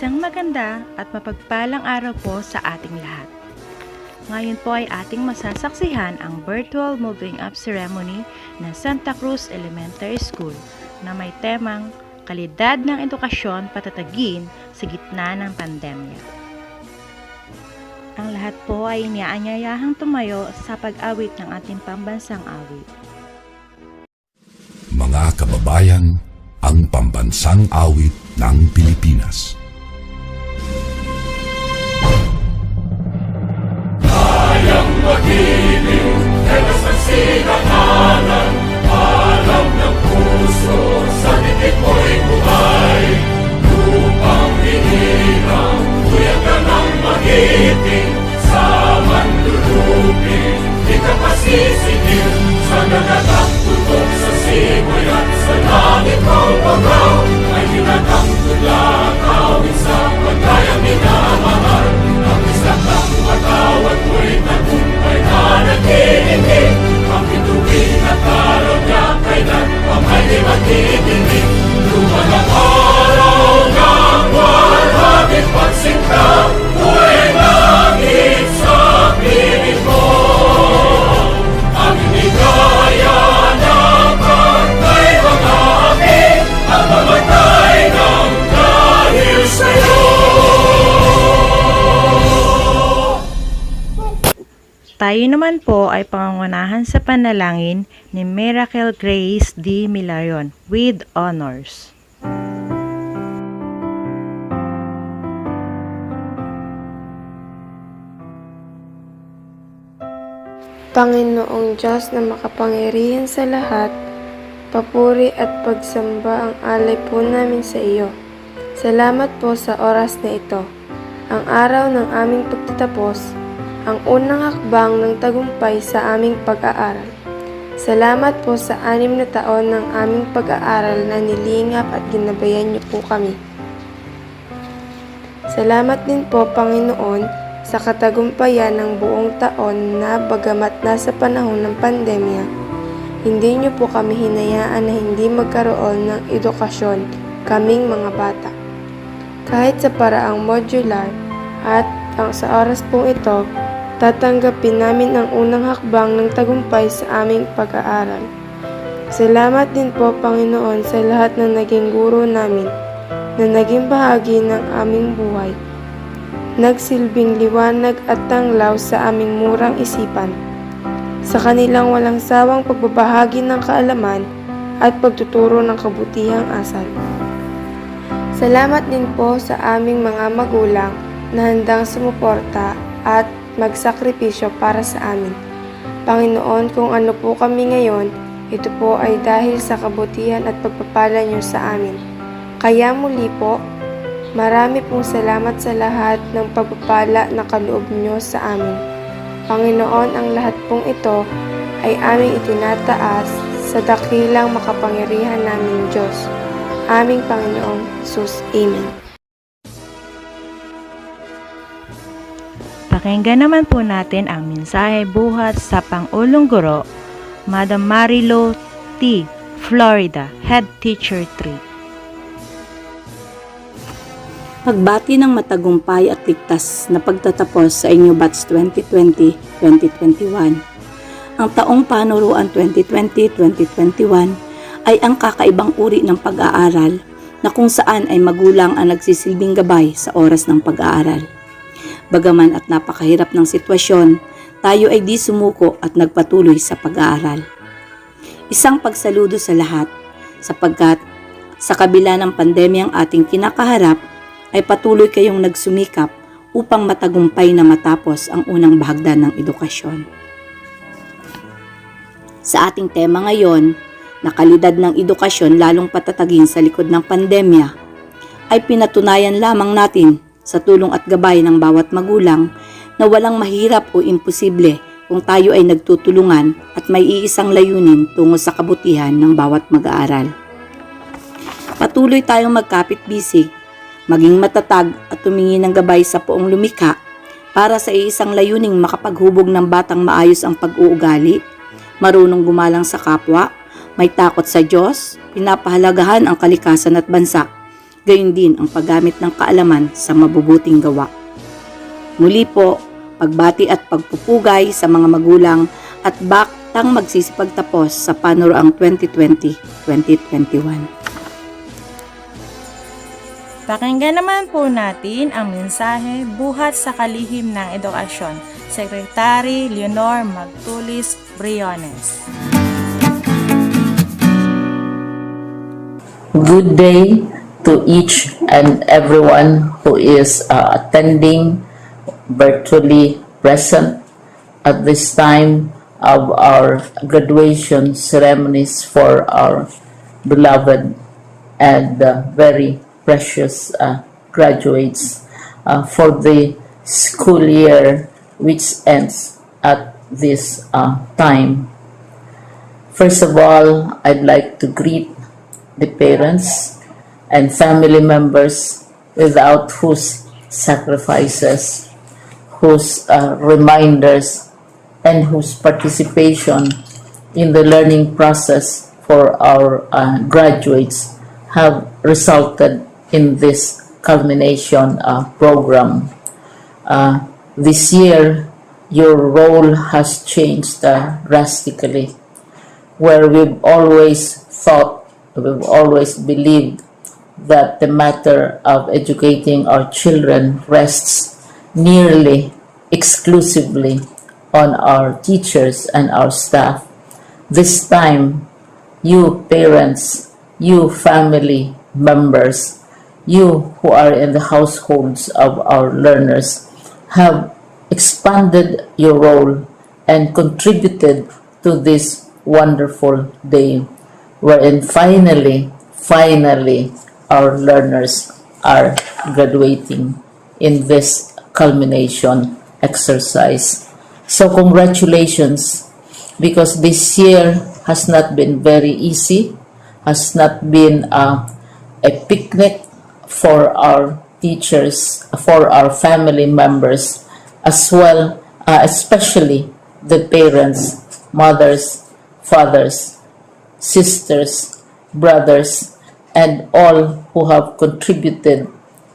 Isang maganda at mapagpalang araw po sa ating lahat. Ngayon po ay ating masasaksihan ang virtual moving up ceremony ng Sta Cruz Elementary School na may temang kalidad ng edukasyon patatagin sa gitna ng pandemya. Ang lahat po ay iniaanyayahang tumayo sa pag-awit ng ating pambansang awit. Mga kababayan, ang pambansang awit ng Pilipinas. Mag-ibig, telas ng sinakalan, alam ng puso, sa titik mo'y buhay. Lupang hinirang, tuyag ka ng mag-ibig, sa manlulupin, di ka pasisingil, sa nagatang tutok sa simoy at sa langit mong bagaw, ay hinatang tulad, awit sa pagkayang minamahal, ang isang ng matawad mo'y tagumpay na nag-iingin, ang bituin at araw niya kailan ang may di magdidinig. Luman ang araw ng walhagit pagsinta, buhay langit sa piling mo. Ang inigaya ng pagkay mga amin, ang mamatay ng dahil sa'yo. Tayo naman po ay pangungunahan sa panalangin ni Miracle Grace D. Milarion with honors. Panginoong Diyos na makapangyarihan sa lahat, papuri at pagsamba ang alay po namin sa iyo. Salamat po sa oras na ito, ang araw ng aming pagtatapos, ang unang hakbang ng tagumpay sa aming pag-aaral. Salamat po sa 6 na taon ng aming pag-aaral na nilingap at ginabayan niyo po kami. Salamat din po, Panginoon, sa katagumpayan ng buong taon na bagamat nasa panahon ng pandemya, hindi niyo po kami hinayaan na hindi magkaroon ng edukasyon kaming mga bata. Kahit sa paraang modular at sa oras pong ito, tatanggapin namin ang unang hakbang ng tagumpay sa aming pag-aaral. Salamat din po, Panginoon, sa lahat ng naging guro namin na naging bahagi ng aming buhay. Nagsilbing liwanag at tanglaw sa aming murang isipan. Sa kanilang walang sawang pagbabahagi ng kaalaman at pagtuturo ng kabutihang asal. Salamat din po sa aming mga magulang na handang sumuporta at magsakripisyo para sa amin. Panginoon, kung ano po kami ngayon, ito po ay dahil sa kabutihan at pagpapala niyo sa amin. Kaya muli po, marami pong salamat sa lahat ng pagpapala na kaloob niyo sa amin. Panginoon, ang lahat pong ito ay aming itinataas sa dakilang makapangyarihan namin Diyos. Aming Panginoong Jesus. Amen. Pakinggan naman po natin ang mensahe buhat sa Pangulong Guro, Madam Marilo T. Florida, Head Teacher 3. Pagbati ng matagumpay at ligtas na pagtatapos sa inyo batch 2020-2021. Ang taong panuruan 2020-2021 ay ang kakaibang uri ng pag-aaral na kung saan ay magulang ang nagsisilbing gabay sa oras ng pag-aaral. Bagaman at napakahirap ng sitwasyon, tayo ay di sumuko at nagpatuloy sa pag-aaral. Isang pagsaludo sa lahat, sapagkat sa kabila ng pandemyang ating kinakaharap, ay patuloy kayong nagsumikap upang matagumpay na matapos ang unang bahagdan ng edukasyon. Sa ating tema ngayon, na kalidad ng edukasyon lalong patatagin sa likod ng pandemya, ay pinatunayan lamang natin sa tulong at gabay ng bawat magulang na walang mahirap o imposible kung tayo ay nagtutulungan at may iisang layunin tungo sa kabutihan ng bawat mag-aaral. Patuloy tayong magkapit-bisig, maging matatag at tumingin ng gabay sa poong lumikha para sa iisang layuning makapaghubog ng batang maayos ang pag-uugali, marunong gumalang sa kapwa, may takot sa Diyos, pinapahalagahan ang kalikasan at bansa, gayon din ang paggamit ng kaalaman sa mabubuting gawa. Muli po, pagbati at pagpupugay sa mga magulang at baktang magsisipagtapos sa panuroang 2020-2021. Pakinggan naman po natin ang mensahe buhat sa kalihim ng edukasyon, Secretary Leonor Magtulis Briones. Good day to each and everyone who is attending virtually present at this time of our graduation ceremonies for our beloved and very precious graduates for the school year which ends at this time. First of all, I'd like to greet the parents and family members without whose sacrifices, whose reminders, and whose participation in the learning process for our graduates have resulted in this culmination program. This year, your role has changed drastically, where we've always believed that the matter of educating our children rests nearly exclusively on our teachers and our staff. This time, you parents, you family members, you who are in the households of our learners have expanded your role and contributed to this wonderful day wherein finally our learners are graduating in this culmination exercise. So congratulations, because this year has not been very easy, has not been a picnic for our teachers, for our family members, as well, especially the parents, mothers, fathers, sisters, brothers, and all who have contributed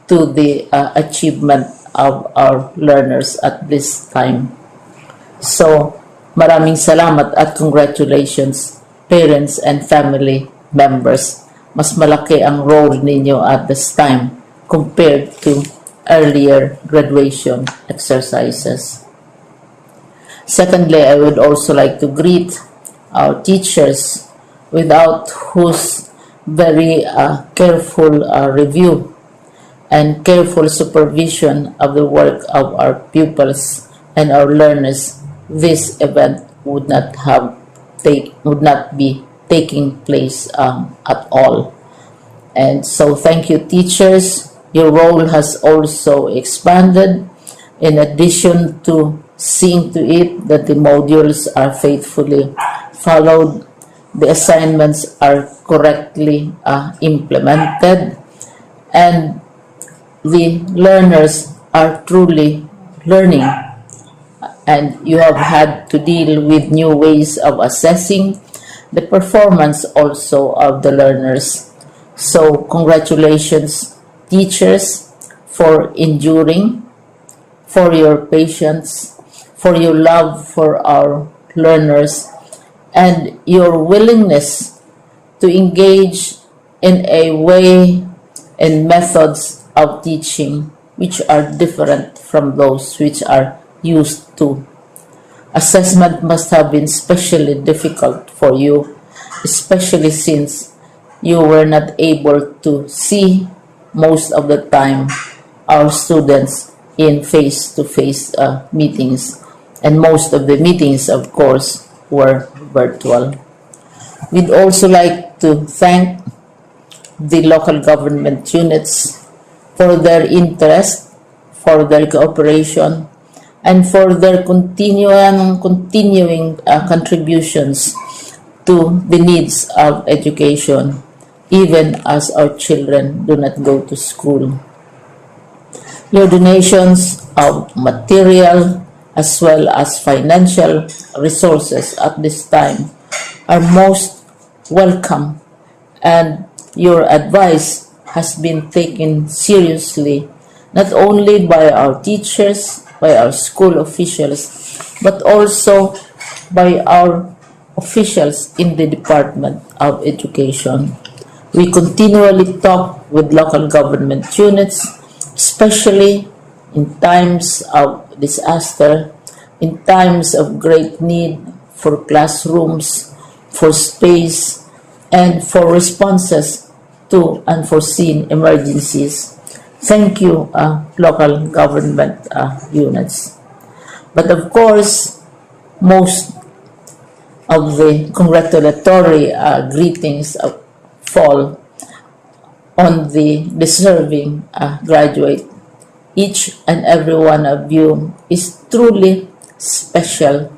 to the achievement of our learners at this time. So, maraming salamat at congratulations, parents and family members. Mas malaki ang role ninyo at this time compared to earlier graduation exercises. Secondly, I would also like to greet our teachers, without whose very careful review and careful supervision of the work of our pupils and our learners, this event would not be taking place at all. And so thank you, teachers. Your role has also expanded, in addition to seeing to it that the modules are faithfully followed, the assignments are correctly implemented, and the learners are truly learning. And you have had to deal with new ways of assessing the performance also of the learners. So congratulations, teachers, for enduring, for your patience, for your love for our learners, and your willingness to engage in a way and methods of teaching which are different from those which are used to. Assessment must have been especially difficult for you, especially since you were not able to see most of the time our students in face-to-face meetings, and most of the meetings, of course, were virtual. We'd also like to thank the local government units for their interest, for their cooperation, and for their continuing contributions to the needs of education, even as our children do not go to school. Your donations of material as well as financial resources at this time are most welcome, and your advice has been taken seriously not only by our teachers, by our school officials, but also by our officials in the Department of Education. We continually talk with local government units, especially in times of disaster, in times of great need for classrooms, for space, and for responses to unforeseen emergencies. Thank you, local government units. But of course, most of the congratulatory greetings fall on the deserving graduate. Each and every one of you is truly special.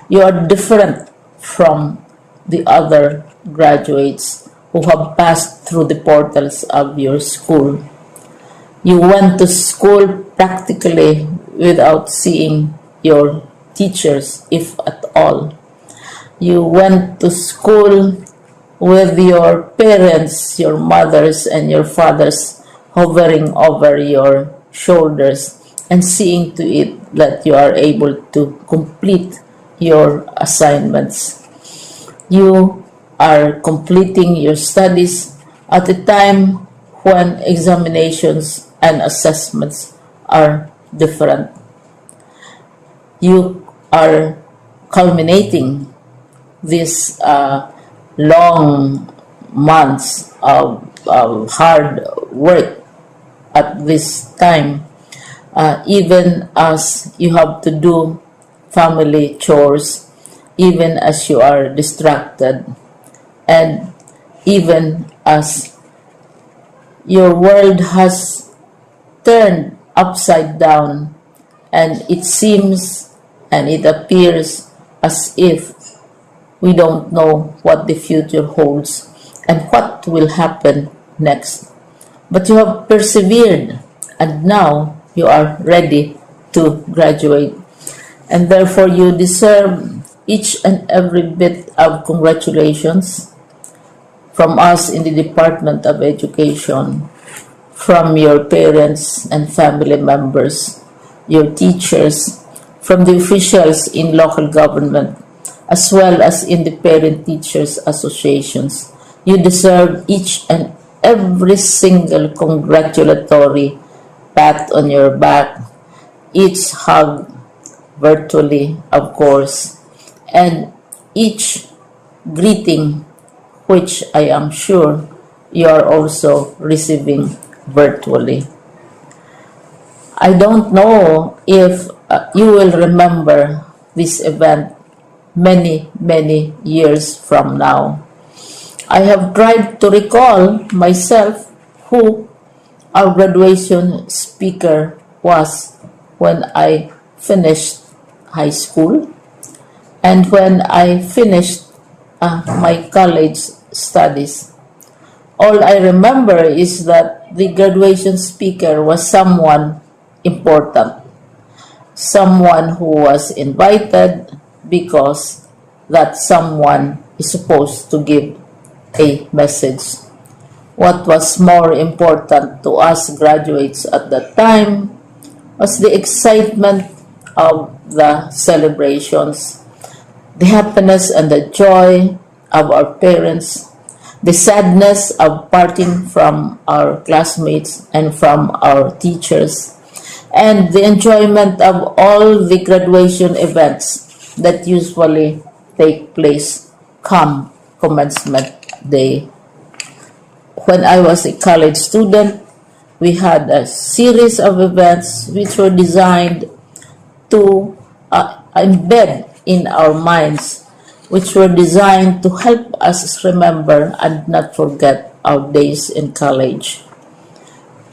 You are different from the other graduates who have passed through the portals of your school. You went to school practically without seeing your teachers, if at all. You went to school with your parents, your mothers, and your fathers hovering over your shoulders and seeing to it that you are able to complete your assignments. You are completing your studies at a time when examinations and assessments are different. You are culminating these long months of hard work at this time, even as you have to do family chores, even as you are distracted, and even as your world has turned upside down, and it seems and it appears as if we don't know what the future holds and what will happen next. But you have persevered, and now you are ready to graduate. And therefore, you deserve each and every bit of congratulations from us in the Department of Education, from your parents and family members, your teachers, from the officials in local government, as well as in the parent teachers associations. You deserve each and every single congratulatory pat on your back, each hug virtually, of course, and each greeting, which I am sure you are also receiving virtually. I don't know if you will remember this event many years from now. I have tried to recall myself who our graduation speaker was when I finished high school and when I finished my college studies. All I remember is that the graduation speaker was someone important, someone who was invited because that someone is supposed to give a message. What was more important to us graduates at that time was the excitement of the celebrations, the happiness and the joy of our parents, the sadness of parting from our classmates and from our teachers, and the enjoyment of all the graduation events that usually take place come commencement day. When I was a college student, we had a series of events which were designed to embed in our minds, which were designed to help us remember and not forget our days in college.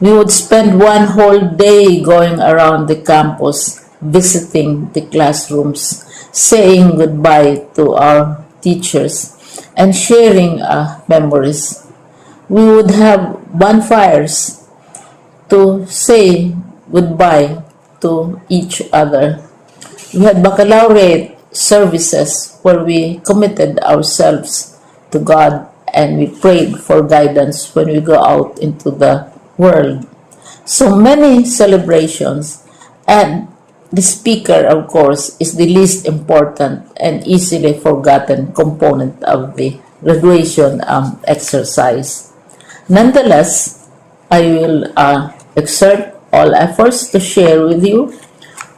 We would spend one whole day going around the campus, visiting the classrooms, saying goodbye to our teachers, and sharing memories. We would have bonfires to say goodbye to each other. We had baccalaureate services where we committed ourselves to God and we prayed for guidance when we go out into the world. So many celebrations, and the speaker, of course, is the least important and easily forgotten component of the graduation exercise. Nonetheless, I will exert all efforts to share with you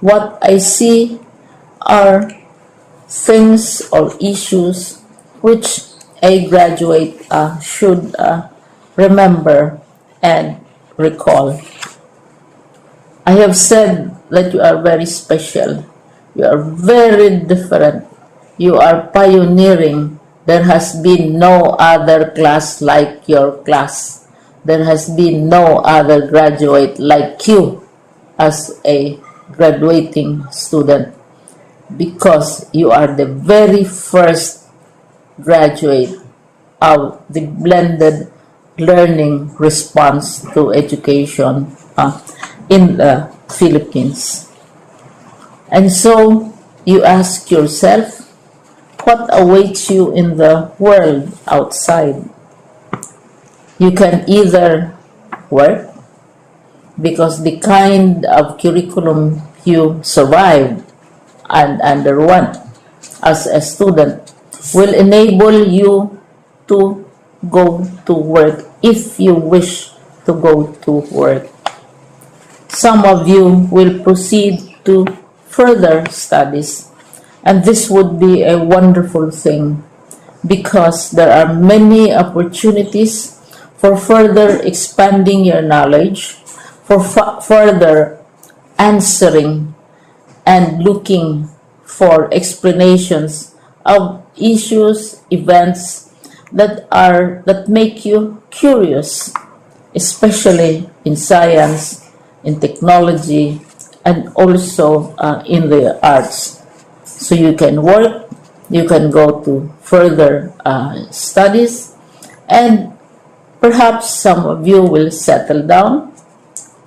what I see are things or issues which a graduate should remember and recall. I have said that you are very special. You are very different. You are pioneering. There has been no other class like your class. There has been no other graduate like you as a graduating student, because you are the very first graduate of the blended learning response to education in the Philippines. And so you ask yourself, what awaits you in the world outside? You can either work, because the kind of curriculum you survived and underwent as a student will enable you to go to work if you wish to go to work. Some of you will proceed to further studies, and this would be a wonderful thing, because there are many opportunities for further expanding your knowledge, for further answering and looking for explanations of issues, events that make you curious, especially in science, in technology, and also in the arts. So you can work, you can go to further studies, and perhaps some of you will settle down,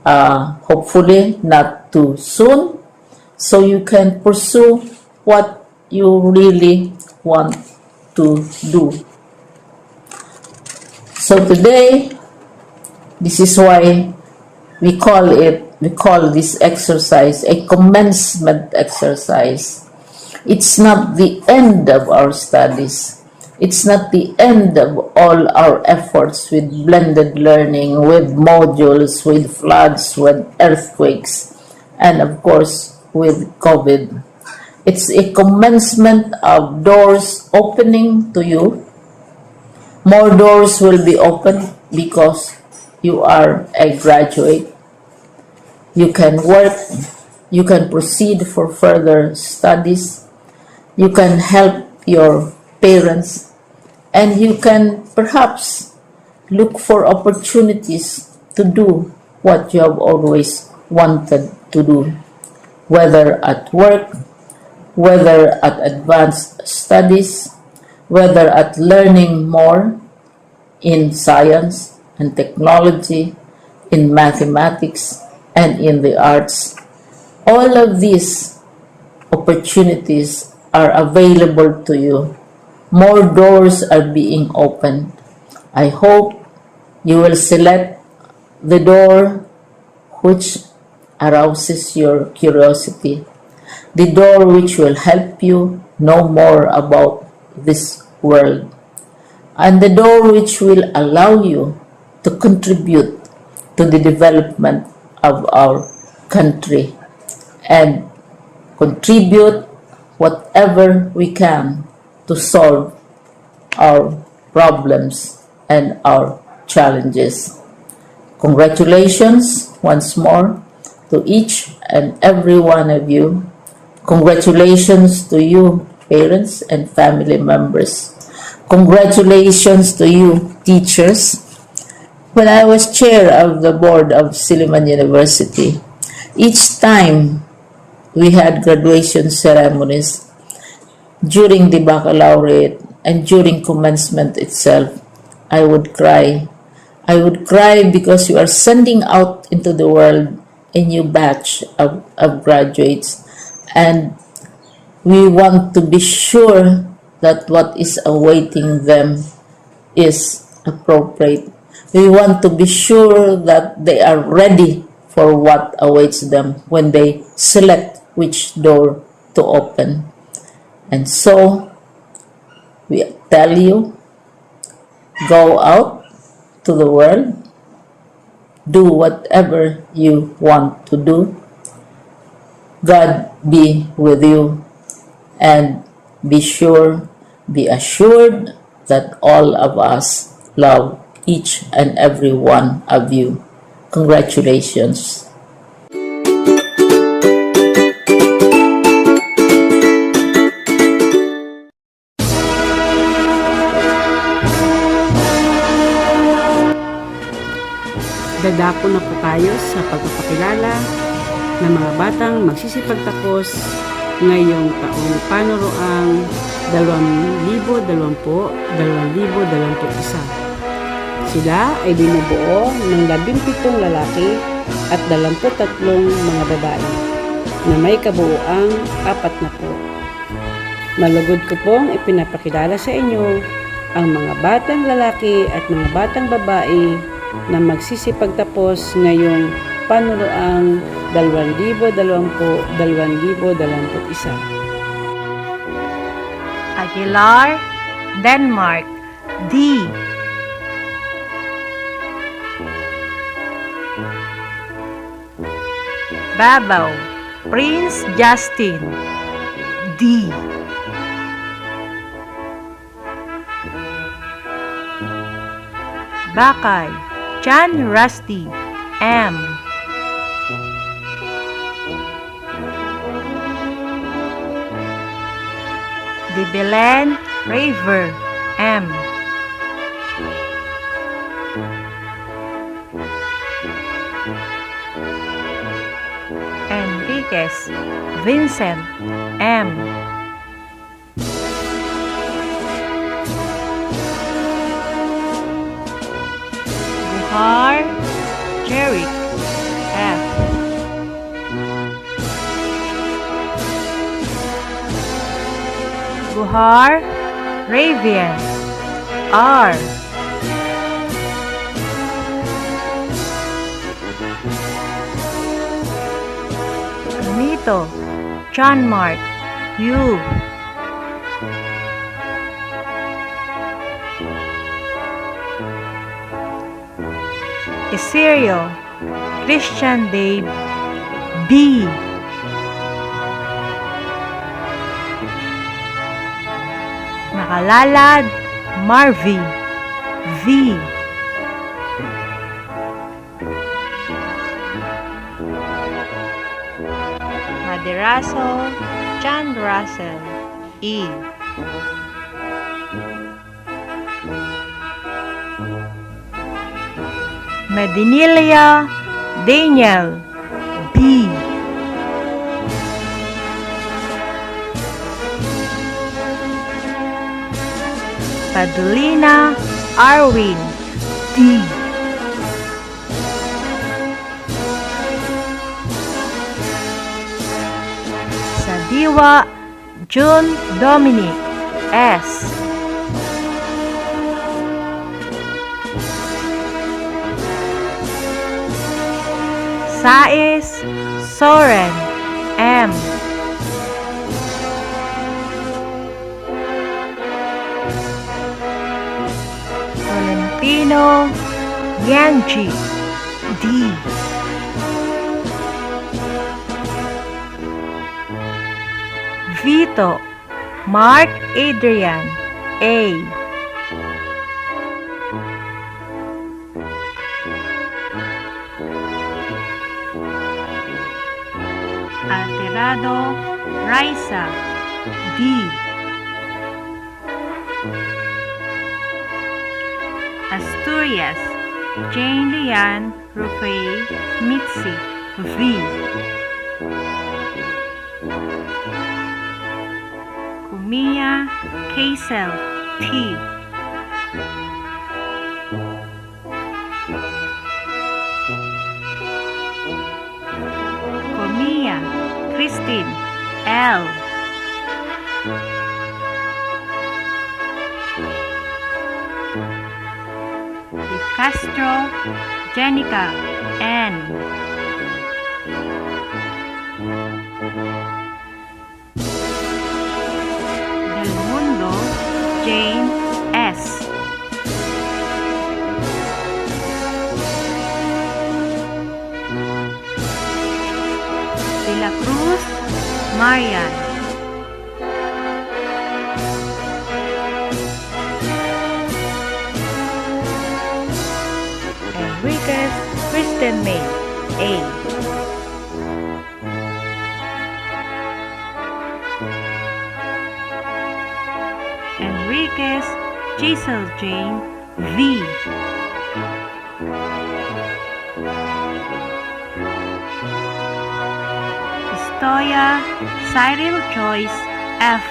hopefully not too soon, so you can pursue what you really want to do. So today, this is why we call this exercise a commencement exercise. It's not the end of our studies. It's not the end of all our efforts with blended learning, with modules, with floods, with earthquakes, and of course with COVID. It's a commencement of doors opening to you. More doors will be opened because you are a graduate. You can work, you can proceed for further studies, you can help your parents, and you can perhaps look for opportunities to do what you have always wanted to do, whether at work, whether at advanced studies, whether at learning more in science and technology, in mathematics, and in the arts. All of these opportunities are available to you. More doors are being opened. I hope you will select the door which arouses your curiosity, the door which will help you know more about this world, and the door which will allow you to contribute to the development of our country and contribute whatever we can to solve our problems and our challenges. Congratulations once more to each and every one of you. Congratulations to you, parents and family members. Congratulations to you, teachers. When I was chair of the board of Silliman University, each time we had graduation ceremonies, during the baccalaureate and during commencement itself, I would cry. I would cry because you are sending out into the world a new batch of graduates, and we want to be sure that what is awaiting them is appropriate. We want to be sure that they are ready for what awaits them when they select which door to open. And so, we tell you, go out to the world, do whatever you want to do. God be with you, and be assured that all of us love each and every one of you. Congratulations. Dadako na po tayo sa pagpapakilala ng mga batang magsisipagtapos ngayong taong panuroang 2020-2021. Sila ay binubuo ng 17 lalaki at 23 mga babae na may kabuuang 40. Malugod ko pong ipinapakilala sa inyo ang mga batang lalaki at mga batang babae na magsisipagtapos ngayong panuroang 2020-2021. Aguilar, Denmark, D. Babaw, Prince Justin, D. Bakay, Chan Rusty, M. De Belen, Raver, M. Enriquez, Vincent, M. Buhar, Jerick, F. Buhar, Ravian, R. Camito, John Mark, U. Eserio, Christian Dave, B. Nakalalad, Marvy, V. Maderaso, John Russell, E. Medinilia, Daniel, B. Padulina, Arwin, D. Sadiwa, June Dominic, S. Sais, Soren, M. Tolentino, Yanji, D. Vito, Mark Adrian, A. Alterado, Raisa, D. Asturias, Jane Lian, Rufay, Mitzi, V. Kumia, Kaisel, T. Comia, Christine, L. Castro Jenica N. Del Mundo Jane S. Sta Cruz Marian. Enriquez Kristen May A. Enriquez Giselle Jane V. Estoya Cyril Joyce F.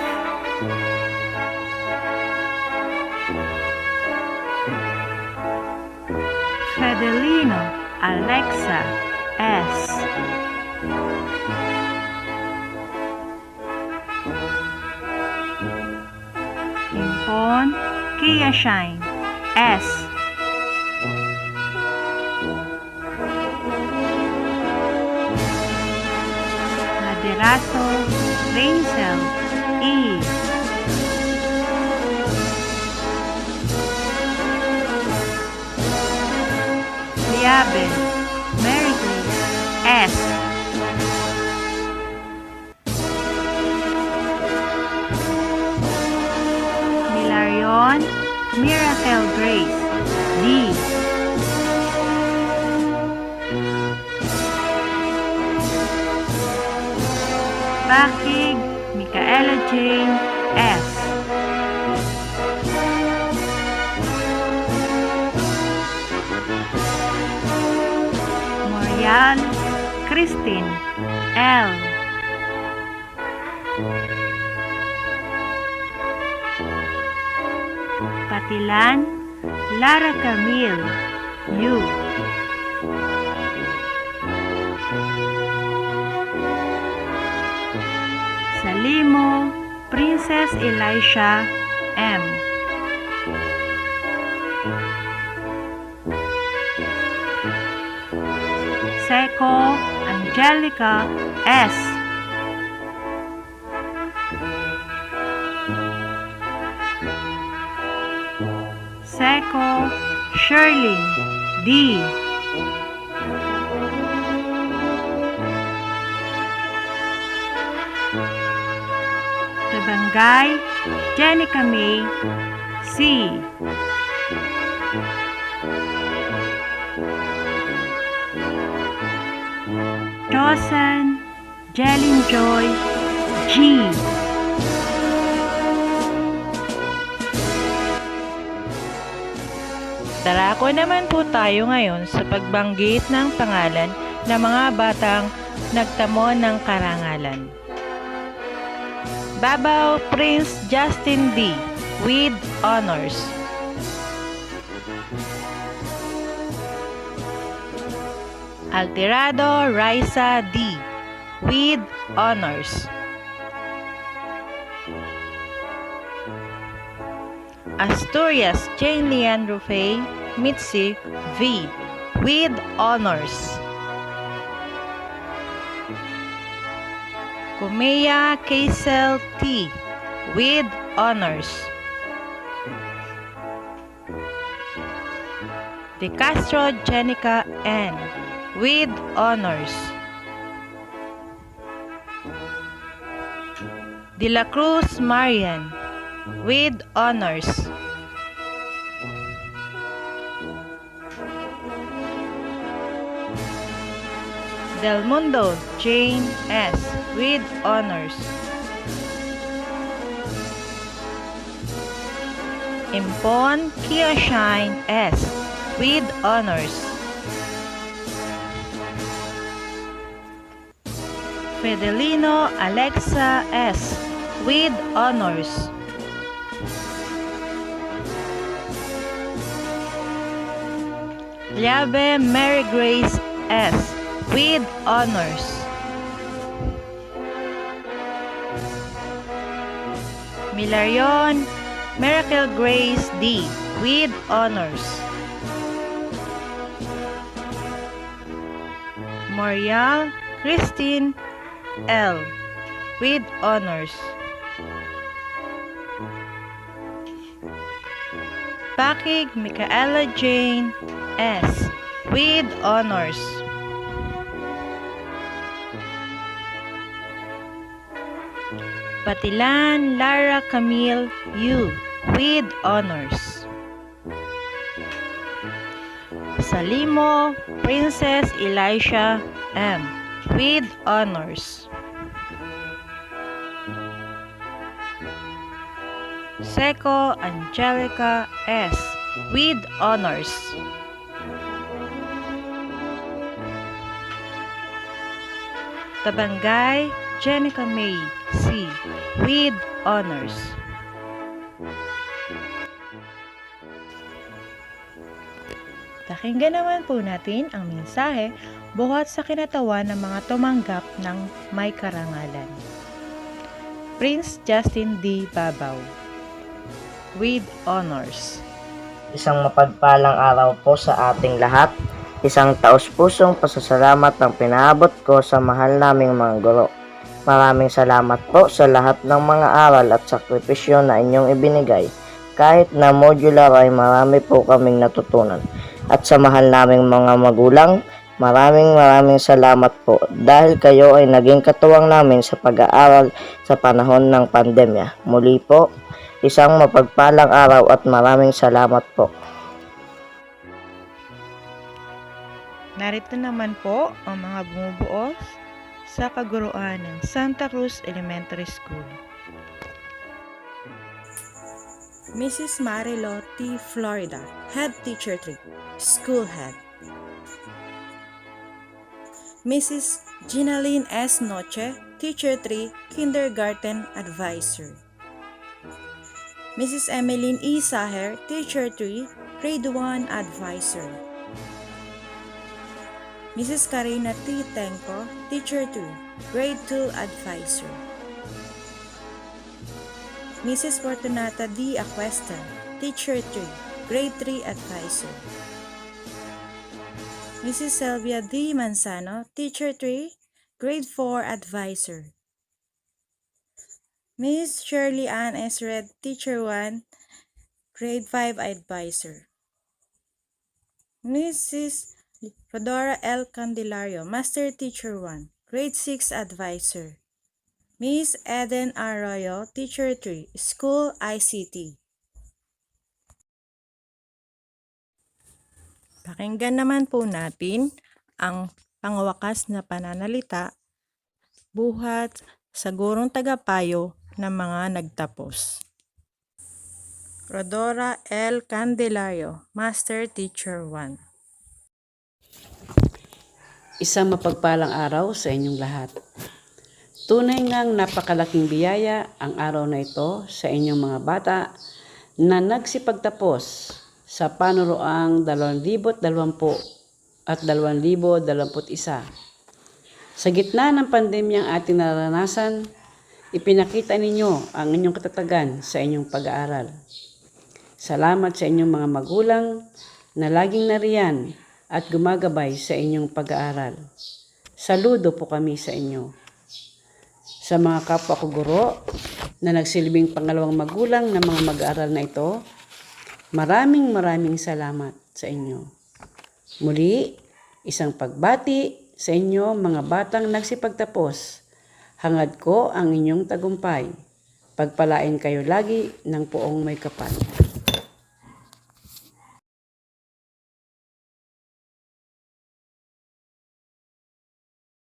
Fedelino Alexa S. Impon Kia Shine S. Laderazo Rainsel E. Liabe Mary Grace S. Milarion Miracle Grace D. Bakig Micaela Jane S. Morial Christine L. Patilan Lara Camille U. Salimo Princess Elisha M. Seco Angelica S. Seco Shirley D. Tabangay Jenica May C. Josan Jelin Joy G. Darako naman po tayo ngayon sa pagbanggit ng pangalan ng mga batang nagtamo ng karangalan. Babaw Prince Justin D. with honors. Alterado Raisa D. with honors. Asturias Jane Lian Rufay Mitzi V. with honors. Kumea Kaisel T. with honors. De Castro Jenica N. with honors. De La Cruz Marian with honors. Del Mundo Jane S. with honors. Impon Kia Shine S. with honors. Fedelino Alexa S. with honors. Liabe Mary Grace S. with honors. Milarion Miracle Grace D. with honors. Morial Christine L. with honors. Pakig Micaela Jane S. with honors. Patilan Lara Camille U. with honors. Salimo Princess Elisha M. with honors. Seco Angelica S. with honors. Tabangay Jenica May C. with honors. Pakinggan naman po natin ang mensahe buhat sa kinatawan ng mga tumanggap ng may karangalan. Prince Justin D. Babaw with honors. Isang mapagpalang araw po sa ating lahat. Isang taos-pusong pasasalamat ang pinaabot ko sa mahal naming mga guro. Maraming salamat po sa lahat ng mga aral at sakripisyo na inyong ibinigay. Kahit na modular ay marami po kaming natutunan. At sa mahal naming mga magulang, maraming salamat po dahil kayo ay naging katuwang namin sa pag-aaral sa panahon ng pandemya. Muli po, isang mapagpalang araw at maraming salamat po. Narito naman po ang mga bumubuo sa kaguruan ng Santa Cruz Elementary School. Mrs. Marilo T. Florida, Head Teacher 3, School Head. Mrs. Ginaline S. Noche, Teacher 3, Kindergarten Advisor. Mrs. Emeline E. Saher, Teacher 3, Grade 1 Advisor. Mrs. Karina T. Tenko, Teacher 2, Grade 2 Advisor. Mrs. Fortunata D. Aquesta, Teacher 3, Grade 3 Advisor. Mrs. Sylvia D. Manzano, Teacher 3, Grade 4 Advisor. Ms. Shirley Ann S. Red, Teacher 1, Grade 5 Advisor. Mrs. Rodora L. Candelario, Master Teacher 1, Grade 6 Advisor. Ms. Eden Arroyo, Teacher 3, School ICT. Pakinggan naman po natin ang pangwakas na pananalita buhat sa gurong tagapayo ng mga nagtapos. Rodora L. Candelario, Master Teacher 1. Isang mapagpalang araw sa inyong lahat. Tunay ngang napakalaking biyaya ang araw na ito sa inyong mga bata na nagsipagtapos sa panuroang 2020 at 2021. Sa gitna ng pandemyang ating naranasan, ipinakita ninyo ang inyong katatagan sa inyong pag-aaral. Salamat sa inyong mga magulang na laging nariyan at gumagabay sa inyong pag-aaral. Saludo po kami sa inyo. Sa mga kapwa ko guro na nagsilbing pangalawang magulang ng mga mag-aaral na ito, maraming salamat sa inyo. Muli, isang pagbati sa inyo mga batang nagsipagtapos. Hangad ko ang inyong tagumpay. Pagpalain kayo lagi ng poong may kapal.